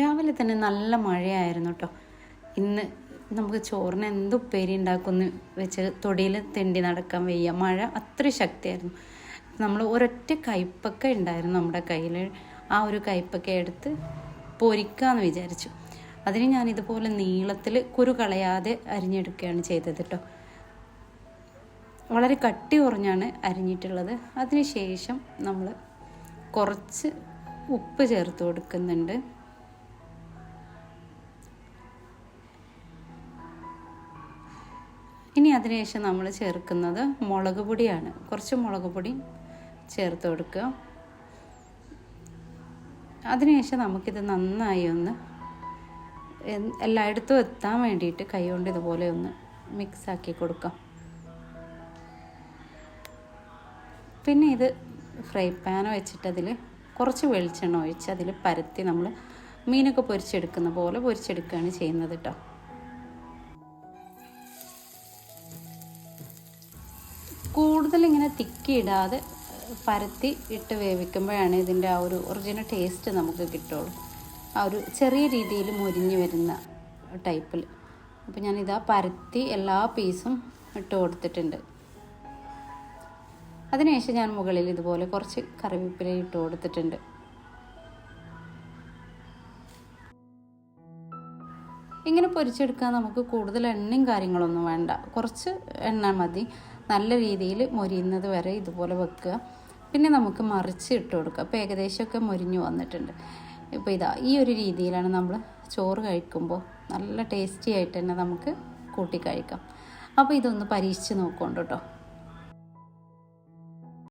രാവിലെ തന്നെ നല്ല മഴയായിരുന്നു കേട്ടോ. ഇന്ന് നമുക്ക് ചോറിന് എന്ത് ഉപ്പേരി ഉണ്ടാക്കുമെന്ന് വെച്ച് തൊടിയിൽ തെണ്ടി നടക്കാൻ വയ്യ. മഴ അത്ര ശക്തിയായിരുന്നു. നമ്മൾ ഒരൊറ്റ കയ്പക്ക ഉണ്ടായിരുന്നു നമ്മുടെ കയ്യിൽ. ആ ഒരു കയ്പക്ക എടുത്ത് പൊരിക്കാമെന്ന് വിചാരിച്ചു. അതിന് ഞാനിതുപോലെ നീളത്തിൽ കുരു കളയാതെ അരിഞ്ഞെടുക്കുകയാണ് ചെയ്തത് കേട്ടോ. വളരെ കട്ടി കുറഞ്ഞാണ് അരിഞ്ഞിട്ടുള്ളത്. അതിന് ശേഷം നമ്മൾ കുറച്ച് ഉപ്പ് ചേർത്ത് കൊടുക്കുന്നുണ്ട്. ഇനി അതിനുശേഷം നമ്മൾ ചേർക്കുന്നത് മുളക് പൊടിയാണ്. കുറച്ച് മുളക് പൊടി ചേർത്ത് കൊടുക്കുക. അതിനുശേഷം നമുക്കിത് നന്നായി ഒന്ന് എല്ലായിടത്തും എത്താൻ വേണ്ടിയിട്ട് കൈകൊണ്ട് ഇതുപോലെ ഒന്ന് മിക്സാക്കി കൊടുക്കാം. പിന്നെ ഇത് ഫ്രൈ പാൻ വെച്ചിട്ട് അതിൽ കുറച്ച് വെളിച്ചെണ്ണ ഒഴിച്ച് അതിൽ പരത്തി നമ്മൾ മീനൊക്കെ പൊരിച്ചെടുക്കുന്ന പോലെ പൊരിച്ചെടുക്കുകയാണ് ചെയ്യുന്നത് കേട്ടോ. കൂടുതൽ ഇങ്ങനെ തിക്കിയിടാതെ പരത്തി ഇട്ട് വേവിക്കുമ്പോഴാണ് ഇതിൻ്റെ ആ ഒരു ഒറിജിനൽ ടേസ്റ്റ് നമുക്ക് കിട്ടുള്ളൂ. ആ ഒരു ചെറിയ രീതിയിൽ മുരിഞ്ഞ് വരുന്ന ടൈപ്പിൽ. അപ്പോൾ ഞാനിതാ പരത്തി എല്ലാ പീസും ഇട്ട് കൊടുത്തിട്ടുണ്ട്. അതിനുശേഷം ഞാൻ മുകളിൽ ഇതുപോലെ കുറച്ച് കറിവേപ്പില ഇട്ട് കൊടുത്തിട്ടുണ്ട്. ഇങ്ങനെ പൊരിച്ചെടുക്കാൻ നമുക്ക് കൂടുതൽ എണ്ണയും കാര്യങ്ങളൊന്നും വേണ്ട. കുറച്ച് എണ്ണ മതി. നല്ല രീതിയിൽ മൊരിയുന്നത് വരെ ഇതുപോലെ വെക്കുക. പിന്നെ നമുക്ക് മറിച്ച് ഇട്ട് കൊടുക്കുക. അപ്പോൾ ഏകദേശമൊക്കെ മൊരിഞ്ഞു വന്നിട്ടുണ്ട്. ഇപ്പോൾ ഇതാ ഈ ഒരു രീതിയിലാണ് നമ്മൾ ചോറ് കഴിക്കുമ്പോൾ നല്ല ടേസ്റ്റി ആയിട്ട് തന്നെ നമുക്ക് കൂട്ടി കഴിക്കാം. അപ്പോൾ ഇതൊന്ന് പരീക്ഷിച്ച് നോക്കുന്നുണ്ട് കേട്ടോ.